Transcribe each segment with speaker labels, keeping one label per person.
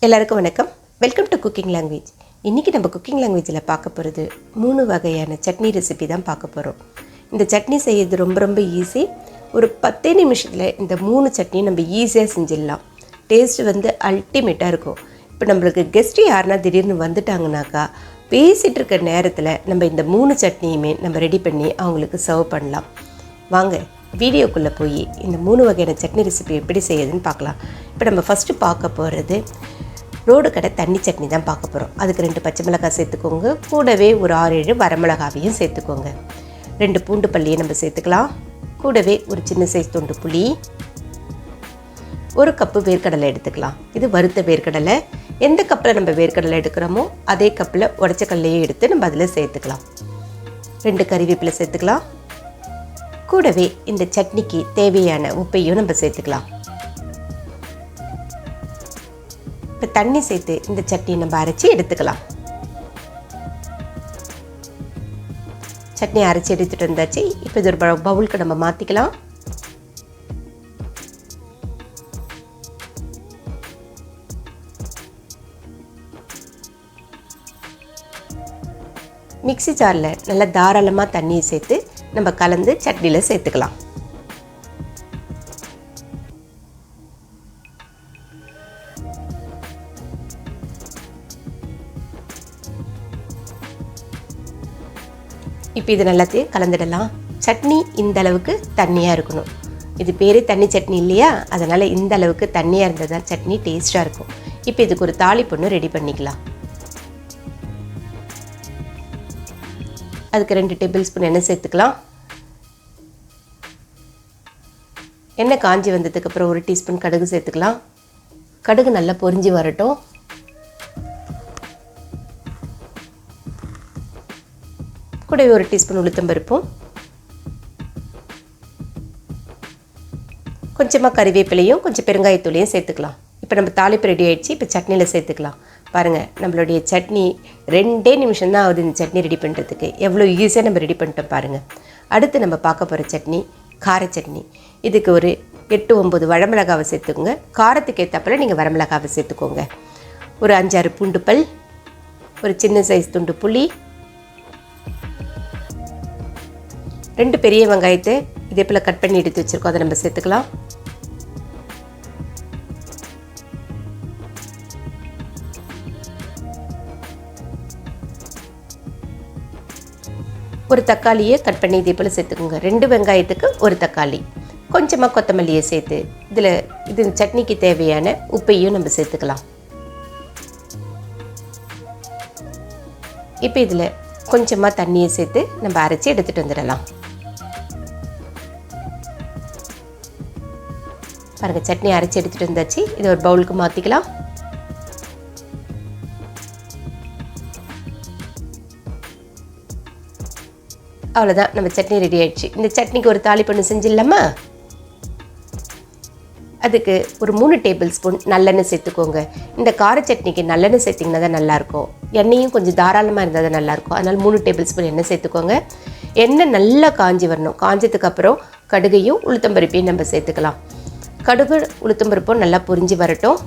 Speaker 1: எல்லாருக்கும் வணக்கம். Welcome to cooking language. இன்றைக்கி நம்ம குக்கிங் லாங்குவேஜில் பார்க்க போகிறது 3 வகையான சட்னி ரெசிபி தான் பார்க்க போகிறோம். இந்த சட்னி செய்யறது ரொம்ப ஈஸி. ஒரு 10 நிமிஷத்தில் இந்த 3 சட்னி நம்ம ஈஸியாக செஞ்சிடலாம். டேஸ்ட்டு அல்டிமேட்டாக இருக்கும். இப்போ நம்மளுக்கு கெஸ்ட்டு யாருன்னா திடீர்னு வந்துட்டாங்கனாக்கா பேசிகிட்டு இருக்க நேரத்தில் நம்ம இந்த 3 சட்னியுமே நம்ம ரெடி பண்ணி அவங்களுக்கு சர்வ் பண்ணலாம். வாங்க வீடியோக்குள்ளே போய் இந்த 3 வகையான சட்னி ரெசிபி எப்படி செய்யுதுன்னு பார்க்கலாம். இப்போ நம்ம ஃபஸ்ட்டு பார்க்க போகிறது ரோடு கடை தண்ணி சட்னி தான் பார்க்க போகிறோம். அதுக்கு 2 பச்சை மிளகாய் சேர்த்துக்கோங்க. கூடவே ஒரு 6-7 வரமிளகாவையும் சேர்த்துக்கோங்க. 2 பூண்டு பல்லியை நம்ம சேர்த்துக்கலாம். கூடவே ஒரு சின்ன சைஸ் துண்டு புளி, 1 கப்பு வேர்க்கடலை எடுத்துக்கலாம். இது வறுத்த வேர்க்கடலை. எந்த கப்பில் நம்ம வேர்க்கடலை எடுக்கிறோமோ அதே கப்பில் உடச்ச கடலையும் எடுத்து நம்ம அதில் சேர்த்துக்கலாம். 2 கறிவேப்பிலை சேர்த்துக்கலாம். கூடவே இந்த சட்னிக்கு தேவையான உப்பையும் நம்ம சேர்த்துக்கலாம். இப்போ தண்ணி சேர்த்து இந்த சட்னி நம்ம அரைச்சி எடுத்துக்கலாம். சட்னி அரைச்சி எடுத்துகிட்டு வந்தாச்சு. இப்போ இது ஒரு பவுலுக்கு நம்ம மாற்றிக்கலாம். மிக்ஸி ஜாரில் நல்லா தாராளமாக தண்ணியை சேர்த்து நம்ம கலந்து சட்னியில் சேர்த்துக்கலாம். இப்போ இது எல்லாத்தையும் கலந்துடலாம். சட்னி இந்த அளவுக்கு தண்ணியாக இருக்கணும். இது பேரே தண்ணி சட்னி இல்லையா, அதனால் இந்த அளவுக்கு தண்ணியாக இருந்தால் தான் சட்னி டேஸ்ட்டாக இருக்கும். இப்போ இதுக்கு ஒரு தாளிப்பு ரெடி பண்ணிக்கலாம். அதுக்கு 2 டேபிள் ஸ்பூன் எண்ணெய் சேர்த்துக்கலாம். எண்ணெய் காஞ்சி வந்ததுக்கப்புறம் 1 டீஸ்பூன் கடுகு சேர்த்துக்கலாம். கடுகு நல்லா பொரிஞ்சு வரட்டும். கூடவே 1 டீஸ்பூன் உளுத்தம்பருப்பும், கொஞ்சமாக கறிவேப்பிலையும் கொஞ்சம் பெருங்காயத்தூளையும் சேர்த்துக்கலாம். இப்போ நம்ம தாளிப்பு ரெடி ஆகிடுச்சு. இப்போ சட்னியில் சேர்த்துக்கலாம். பாருங்கள், நம்மளுடைய சட்னி 2 நிமிஷம் தான் ஆகுது இந்த சட்னி ரெடி பண்ணுறதுக்கு. எவ்வளோ ஈஸியாக நம்ம ரெடி பண்ணிட்டோம் பாருங்கள். அடுத்து நம்ம பார்க்க போகிற சட்னி கார சட்னி. இதுக்கு ஒரு 8-9 வரமிளகாவை சேர்த்துக்கோங்க. காரத்துக்கு ஏற்றப்பல நீங்கள் வரமிளகாவை சேர்த்துக்கோங்க. ஒரு 5-6 பூண்டு பல், ஒரு சின்ன சைஸ் துண்டு புளி, 2 பெரிய வெங்காயத்தை இதே போல் கட் பண்ணி எடுத்து வச்சுருக்கோம். அதை நம்ம சேர்த்துக்கலாம். ஒரு தக்காளியை கட் பண்ணி இதே போல் சேர்த்துக்கோங்க. 2 வெங்காயத்துக்கு 1 தக்காளி. கொஞ்சமாக கொத்தமல்லியை சேர்த்து இது சட்னிக்கு தேவையான உப்பையும் நம்ம சேர்த்துக்கலாம். இப்போ இதில் கொஞ்சமாக தண்ணியை சேர்த்து நம்ம அரைச்சி எடுத்துகிட்டு வந்துடலாம். பாருங்கள், சட்னி அரைச்சி எடுத்துகிட்டு வந்தாச்சு. இதை ஒரு பவுலுக்கு மாற்றிக்கலாம். அவ்வளோதான், நம்ம சட்னி ரெடி ஆகிடுச்சு. இந்த சட்னிக்கு ஒரு தாளிப்பு செஞ்சிடலாமா? அதுக்கு ஒரு 3 டேபிள் ஸ்பூன் நல்லெண்ணெய் சேர்த்துக்கோங்க. இந்த கார சட்னிக்கு நல்லெண்ணெய் சேர்த்திங்கன்னா தான் நல்லாயிருக்கும். எண்ணெயும் கொஞ்சம் தாராளமாக இருந்தால் தான் நல்லாயிருக்கும். அதனால் 3 டேபிள் ஸ்பூன் எண்ணெய் சேர்த்துக்கோங்க. எண்ணெய் நல்லா காஞ்சி வரணும். காஞ்சதுக்கப்புறம் கடுகையும் உளுத்தம்பருப்பையும் நம்ம சேர்த்துக்கலாம். கடுகு உளுத்தம்பருப்பும் நல்லா பொரிஞ்சு வரட்டும்.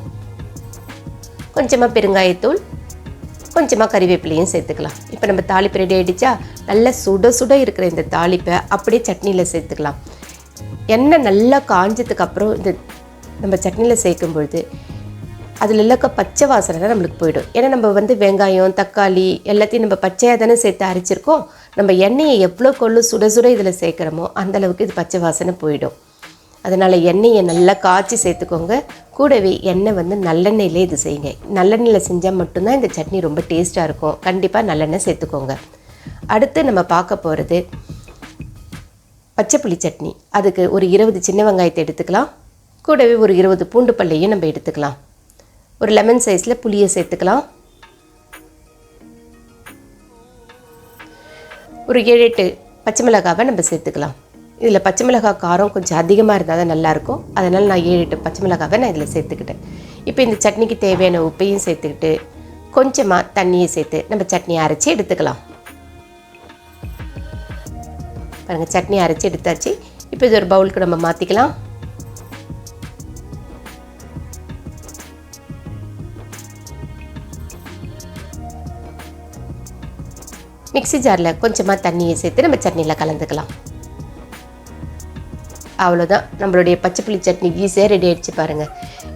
Speaker 1: கொஞ்சமாக பெருங்காயத்தூள், கொஞ்சமாக கறிவேப்பிலையும் சேர்த்துக்கலாம். இப்போ நம்ம தாளிப்பு ரெடி ஆகிடுச்சா? நல்லா சுட சுட இருக்கிற இந்த தாளிப்பை அப்படியே சட்னியில் சேர்த்துக்கலாம். எண்ணெய் நல்லா காஞ்சதுக்கப்புறம் இந்த நம்ம சட்னியில் சேர்க்கும் பொழுது அதில் இருக்க பச்சை வாசனை நம்மளுக்கு போயிடும். ஏன்னா நம்ம வெங்காயம் தக்காளி எல்லாத்தையும் நம்ம பச்சையாக தானே சேர்த்து அரைச்சிருக்கோம். நம்ம எண்ணெயை எவ்வளோ கொள்ளு சுட சுட இதில் சேர்க்குறோமோ அந்தளவுக்கு இது பச்சை வாசனை போயிடும். அதனால் எண்ணெயை நல்லா காய்ச்சி சேர்த்துக்கோங்க. கூடவே எண்ணெய் நல்லெண்ணெயிலே இது செய்யுங்க. நல்லெண்ணெயில் செஞ்சால் மட்டும்தான் இந்த சட்னி ரொம்ப டேஸ்ட்டாக இருக்கும். கண்டிப்பாக நல்லெண்ணெய் சேர்த்துக்கோங்க. அடுத்து நம்ம பார்க்க போகிறது பச்சை புளி சட்னி. அதுக்கு ஒரு 20 சின்ன வெங்காயத்தை எடுத்துக்கலாம். கூடவே ஒரு 20 பூண்டு பல்லையும் நம்ம எடுத்துக்கலாம். ஒரு லெமன் சைஸில் புளியை சேர்த்துக்கலாம். ஒரு 7-8 பச்சை மிளகாவை நம்ம சேர்த்துக்கலாம். இதில் பச்சை மிளகாய் காரம் கொஞ்சம் அதிகமாக இருந்தால் தான் நல்லாயிருக்கும். அதனால் நான் 7-8 பச்சை மிளகாவை நான் இதில் சேர்த்துக்கிட்டேன். இப்போ இந்த சட்னிக்கு தேவையான உப்பையும் சேர்த்துக்கிட்டு கொஞ்சமாக தண்ணியை சேர்த்து நம்ம சட்னியை அரைச்சி எடுத்துக்கலாம். பாருங்கள், சட்னி அரைச்சி எடுத்தாச்சு. இப்போ இது ஒரு பவுலுக்கு நம்ம மாற்றிக்கலாம். மிக்ஸி ஜாரில் கொஞ்சமாக தண்ணியை சேர்த்து நம்ம சட்னியில் கலந்துக்கலாம். அவ்வளோதான், நம்மளுடைய பச்சைப்புளி சட்னி ஈஸியாக ரெடி ஆகிடுச்சு பாருங்கள்.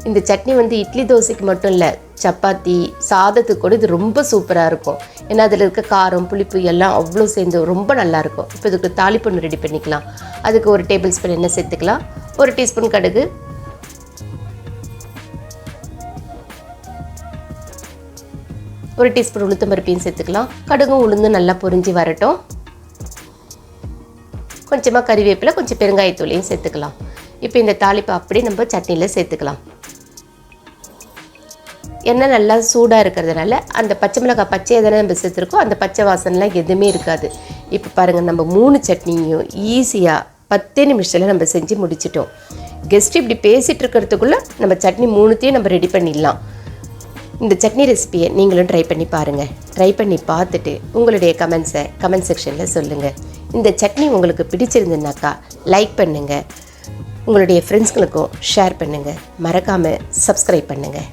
Speaker 1: இந்த சட்னி வந்து இட்லி தோசைக்கு மட்டும் இல்லை, சப்பாத்தி சாதத்துக்கு கூட இது ரொம்ப சூப்பராக இருக்கும். ஏன்னா அதில் இருக்க காரம் புளிப்பு எல்லாம் அவ்வளோ சேர்ந்து ரொம்ப நல்லாயிருக்கும். இப்போ இதுக்கு தாளிப்பு ரெடி பண்ணிக்கலாம். அதுக்கு 1 டேபிள் ஸ்பூன் எண்ணெய் சேர்த்துக்கலாம், 1 டீஸ்பூன் கடுகு, 1 டீஸ்பூன் உளுத்தம்பருப்பையும் சேர்த்துக்கலாம். கடுகும் உளுந்து நல்லா பொரிஞ்சு வரட்டும். கொஞ்சமாக கறிவேப்பிலை, கொஞ்சம் பெருங்காயத்தூளையும் சேர்த்துக்கலாம். இப்போ இந்த தாளிப்பை அப்படியே நம்ம சட்னியில் சேர்த்துக்கலாம். எண்ணெய் நல்லா சூடாக இருக்கிறதுனால அந்த பச்சை மிளகாய் பச்சையாக தானே நம்ம சேர்த்துருக்கோம், அந்த பச்சை வாசனைலாம் எதுவுமே இருக்காது. இப்போ பாருங்கள், நம்ம 3 சட்னியும் ஈஸியாக 10 நிமிஷத்தில் நம்ம செஞ்சு முடிச்சிட்டோம். கெஸ்ட் இப்படி பேசிகிட்டு இருக்கிறதுக்குள்ளே நம்ம சட்னி 3த்தையும் நம்ம ரெடி பண்ணிடலாம். இந்த சட்னி ரெசிபியை நீங்களும் ட்ரை பண்ணி பாருங்கள். ட்ரை பண்ணி பார்த்துட்டு உங்களுடைய கமெண்ட்ஸை கமெண்ட் செக்ஷனில் சொல்லுங்கள். இந்த சட்னி உங்களுக்கு பிடிச்சிருந்துன்னாக்கா லைக் பண்ணுங்கள், உங்களுடைய ஃப்ரெண்ட்ஸ்களுக்கும் ஷேர் பண்ணுங்கள், மறக்காமல் சப்ஸ்கிரைப் பண்ணுங்கள்.